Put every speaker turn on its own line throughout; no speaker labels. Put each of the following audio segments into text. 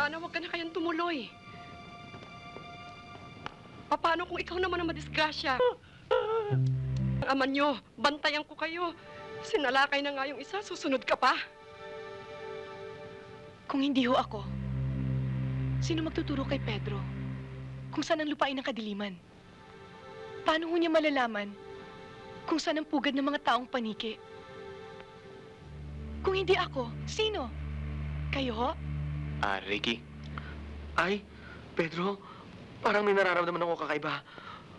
Sana huwag ka na kayang tumuloy. Paano kung ikaw naman ang madisgrasya? Ang ama nyo, bantayan ko kayo. Sinalakay na nga yung isa, susunod ka pa.
Kung hindi ho ako, sino magtuturo kay Pedro? Kung saan ang lupain ng kadiliman? Paano ho niya malalaman kung saan ang pugad ng mga taong paniki? Kung hindi ako, sino? Kayo ho?
Ricky. Ay, Pedro, parang may nararamdaman ako kakaiba.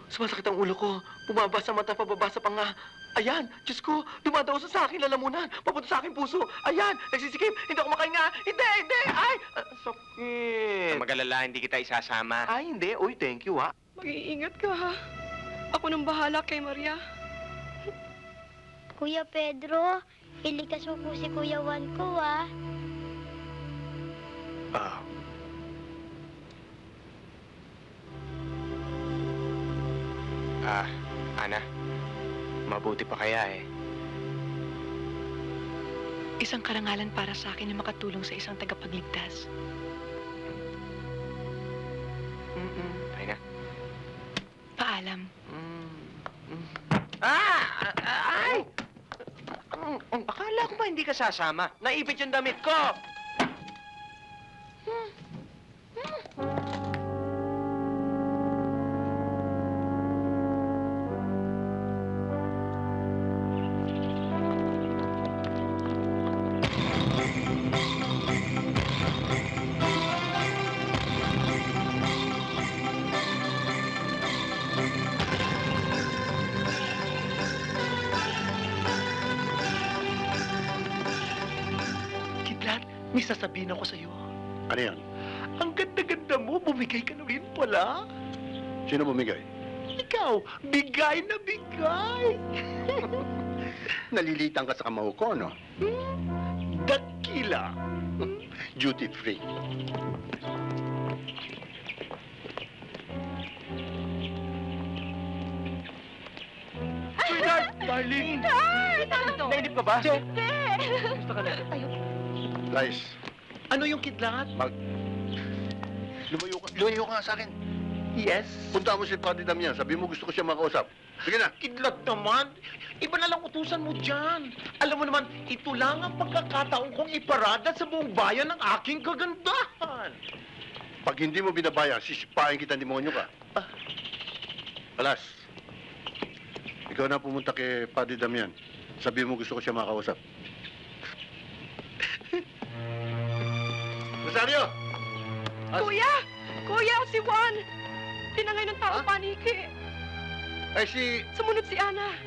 Sumasakit ang ulo ko. Bumaba sa mata, pababa sa panga. Ayan, Diyos ko, dumadaw sa akin lalamunan. Papunta sa akin puso. Ayan, nagsisikip. Hindi ako makahinga. Hindi. Ay, sakit.
Mag-alala, hindi kita isasama.
Ay, hindi. Uy, thank you, ha.
Mag-iingat ka, ha? Ako nang bahala kay Maria.
Kuya Pedro, ilikas mo po si Kuya Juan ko, ah.
Ana, mabuti pa kaya eh.
Isang karangalan para sa akin na makatulong sa isang tagapagligtas.
Ay na.
Paalam.
Ay! Akala ko ba hindi ka sasama? Naipit yung damit ko!
Kidlat, may sasabihin ako sa'yo.
Ano yan?
Ang ganda-ganda mo, bumigay ka na rin pala.
Sino bumigay?
Ikaw, bigay na bigay.
Nalilitan ka sa kamao ko, no?
Dakila.
Duty free.
Sweetheart, darling. Nainip ka ba? Gusto ka na?
Lies,
Ano yung kidlat?
lumayo ka nga sa akin.
Yes.
Punta mo si Padre Damian. Sabi mo gusto ko siya makausap. Sige na.
Kidlat naman. Iba na lang utusan mo dyan. Alam mo naman, ito lang ang pagkakataon kong iparada sa buong bayan ng aking kagandahan.
Pag hindi mo binabayan, sisipain kita demonyo ka. Alas. Ikaw na pumunta kay Padre Damian. Sabi mo gusto ko siya makausap. Rosario!
Kuya! Kuya, si Juan! Tinangay ng tao paniki.
Ay si...
Sumunod si Ana.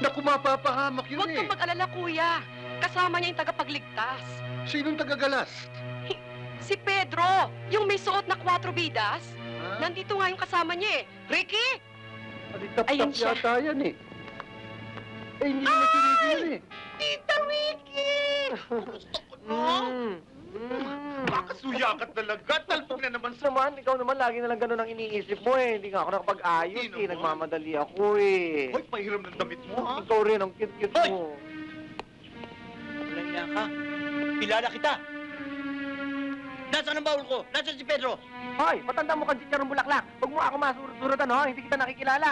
Naku, mapapahamak yun
Huwag kang mag-alala, kuya. Kasama niya yung tagapagligtas.
Sinong tagagalas?
Si Pedro, yung may suot na 4 bidas.
Ha?
Nandito nga yung kasama niya eh. Ricky!
Ayun siya. Yata yan eh. Eh, hindi na sinigil yan eh.
Tita Ricky! Gusto ko no? Kakasuyakat talaga. Talpog na naman sa...
Naman, ikaw naman lagi na lang ganun ang iniisip mo eh. Hindi nga ako nakapag-ayos
Hindi
eh.
naman.
Nagmamadali ako eh.
Hoy, pahiram ng damit mo, ha?
Ikaw rin, ang cute-cute
Hoy!
mo.
Walang iya ka. Kilala kita. Nasaan ang baul ko? Nasaan si Pedro?
Hoy, matanda mo kang chicharong bulaklak. Huwag mo ako masurot-surotan, ha? Hindi kita nakikilala.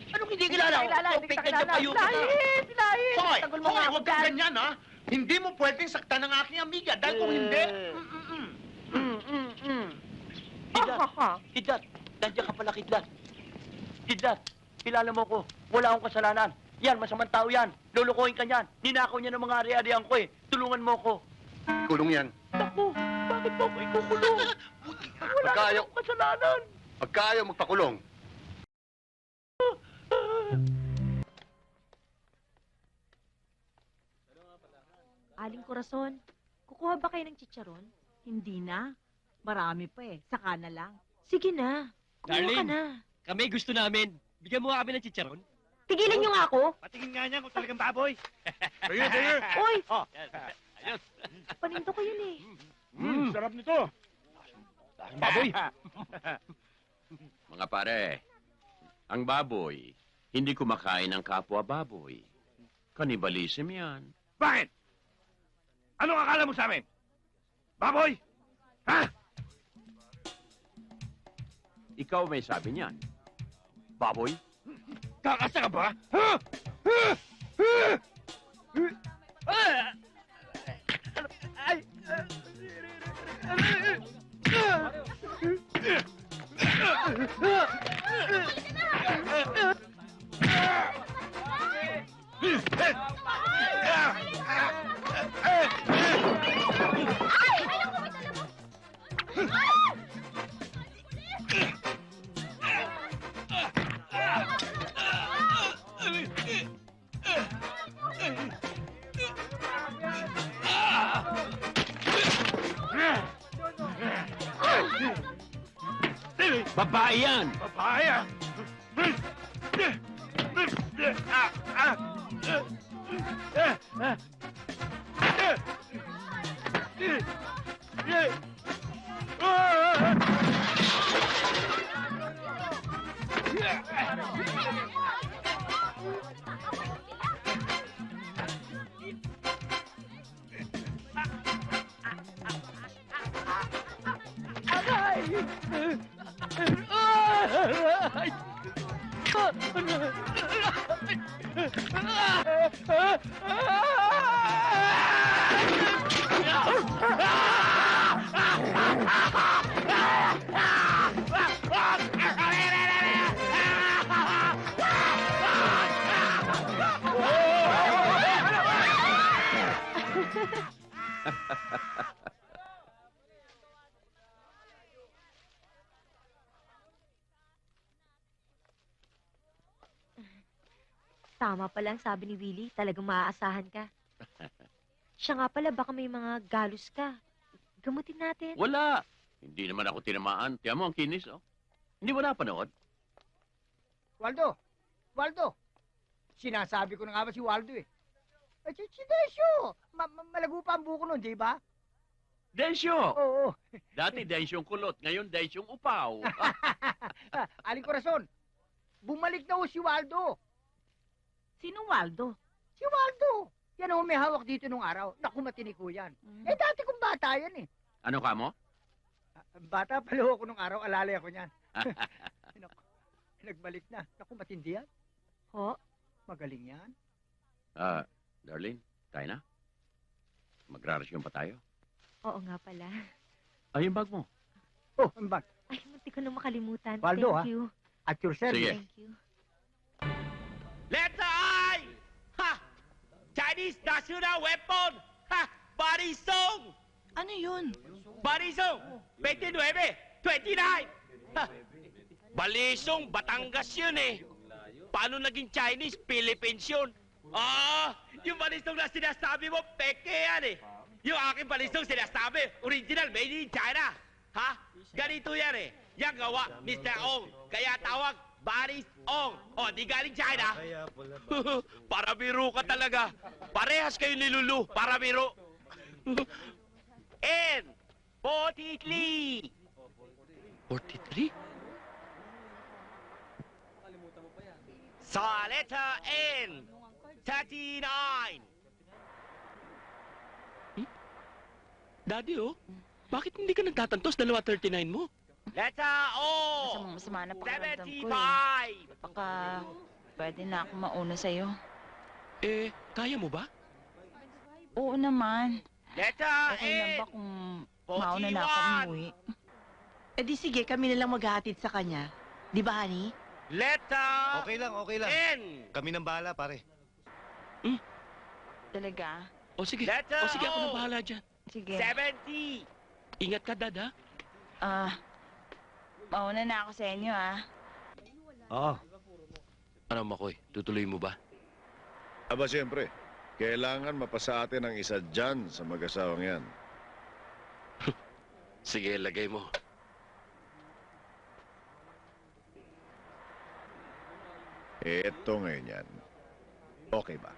Anong hindi kilala?
Hindi kita kilala.
Payo kita.
Hoy!
Tanggol mo
Hoy,
nga
huwag
ako
kang
dyan.
ganyan, ha? Hindi mo pwedeng saktan ng aking amiga dahil kung hindi...
Kidlat. Nandiyan ka pala, Kidlat. Kidlat, kilala mo ko. Wala akong kasalanan. Yan, masamang tao yan. Lulukohin ka niyan. Ninakaw niya ng mga ari-arian ko eh. Tulungan mo ko.
Kulong yan.
Naku, bakit mo ako ikukulong? Wala
Pagka
naman
ayaw-
akong kasalanan.
Pagka ayaw magpakulong,
Aling Corazon, kukuha ba kayo ng chicharon? Hindi na. Marami pa eh. Saka na lang. Sige na. Kumuha ka
Darling.
na.
Kami gusto namin. Bigyan mo nga kami ng chicharon.
Tigilan niyo nga ako.
Patingin nga niya kung talagang baboy.
Uy,
Oh, ayos.
paninto ko yun eh.
Sarap nito. Baboy.
Mga pare, ang baboy, hindi kumakain ng kapwa baboy. Kanibalism yan.
Bakit? Ano akala mo sa amin? Baboy? Ha?
Ikaw may sabi niyan. Baboy?
Kakasa ka ba?
Babae yan!
Papaya!
Tama pala ang sabi ni Willie. Talagang maaasahan ka. Siya nga pala, baka may mga galos ka. Gamutin natin.
Wala. Hindi naman ako tinamaan. Tiyan mo ang kinis, oh. Hindi mo napanood?
Waldo! Waldo! Sinasabi ko na nga ba si Waldo eh. Si Desyo! Malago pa ang buko nun, di ba?
Densyo!
Oo.
Dati densyong kulot, ngayon densyong upaw.
Aling Corazon, bumalik na ho si Waldo.
Sinong Waldo?
Si Waldo! Yan ho may hawak dito nung araw. Naku, matinik ho yan. Eh, dati kong bata yan eh.
Ano ka mo?
Bata pala ho ako nung araw, alalay ako niyan. Naku, nagbalik na. Naku, matindi yan.
Ho?
Magaling yan.
Darlene, tayo na. Magrarasyon pa tayo.
Oo nga pala.
Ay, yung bag mo.
Oh, ang bag.
Ay, munti ko na makalimutan.
Waldo,
Thank you.
At your service.
Sige.
Thank you.
Letter I! Ha! Chinese National Weapon! Ha! Barisong!
Ano yun?
Barisong! 29! 29! Ha! Balisong, Batangas yun eh. Paano naging Chinese? Philippines yun. Yung balisong na sinasabi mo, peke yan eh. Yung aking balisong sinasabi, original, made in China. Ha? Ganito yan eh. Yang gawa, Mr. Ong. Kaya tawag, Baris Ong. O, di galing China. Para biro ka talaga. Parehas kayo nilulu. Para biro. N. 43. 43? Sa letter N. 39. Daddy, oh. Bakit hindi ka nagtatantos? Dalawa 39 mo. Letter O.
Masama na pakiramdam ko
75.
Baka pwede na ako mauna sa'yo.
Eh, kaya mo ba?
Oo naman.
Letter
Okay lang
A.
ba kung mauna na ako
41.
umuwi?
Eh di sige, kami na lang maghahatid sa kanya. Di ba, honey?
Letter
Okay lang.
N.
Kami nang bahala, pare.
Talaga?
O sige.
Letter
O sige, ako na
O.
bahala dyan.
Sige.
70. Ingat ka, Dad, ha?
Mauna na ako sa inyo, ah.
Oo.
Ano, Makoy? Tutuloy mo ba?
Aba, siyempre. Kailangan mapasa atin ang isa dyan sa mag-asawang yan.
Sige, lagay mo.
Eto ngayon yan. Okay ba?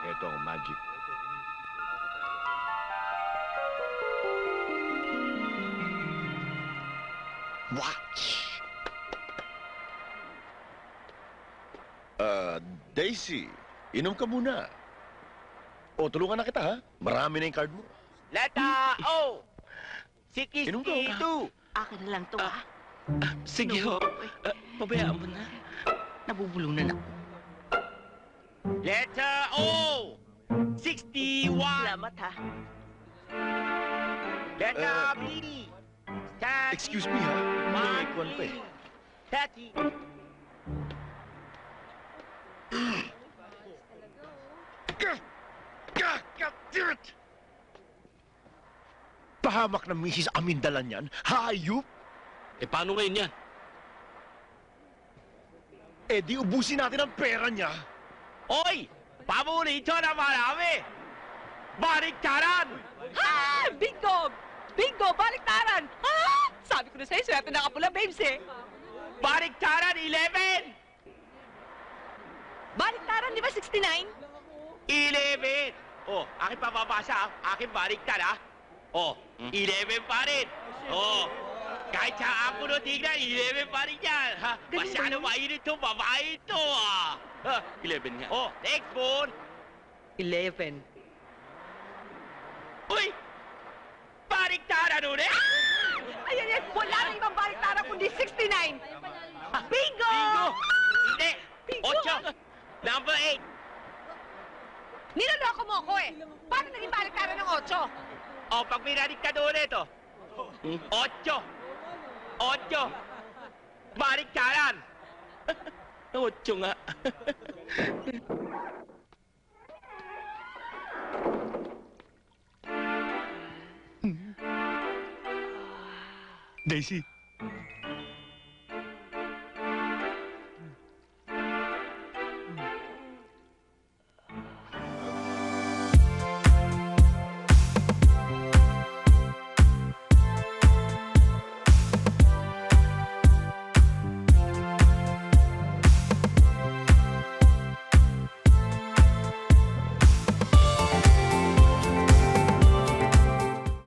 Eto ang magic.
Watch!
Daisy, inom ka muna. O, tulungan na kita, ha? Marami na yung card mo.
Letter O.
Inom ka,
62.
Akin na lang to, ah.
Sige ho. Pabayaan mo na. Nabubulong na ako.
Letter O. 61.
Salamat, ha.
Letter B.
Excuse me, ha? May kwan pa eh.
30.
Pahamak ng Mrs. Amindalan yan. Hayop!
Eh, paano ngayon yan?
Eh di ubusin natin ang pera niya.
Oy! Paborito na marami! Baliktaran!
Ha! Bingo! Bingo! Baliktaran! Ha! Sabi ko na sa'yo, swerte na kapula, babes, eh.
Baliktaran 11!
Baliktaran, di ba 69?
11! Oh, akin papabasa, akin baliktad, ha? Oh, 11 pa rin. Oh, kahit sa ako no tignan, 11 pa rin yan. Ha? Masyado mainit to, babae ito, ah. 11 nga. Oh, next one.
11.
Uy! Baliktaran ulit!
Ayan, yan. Wala na ibang baliktaran kundi 69. Bingo!
Bingo! Hindi!
Bingo!
8! Number 8!
Niloloko mo ako, eh. Paano naging baliktaran ng 8?
O, pag binaliktad ulit, oh. 8! 8! Baliktaran! 8 nga.
Daisy,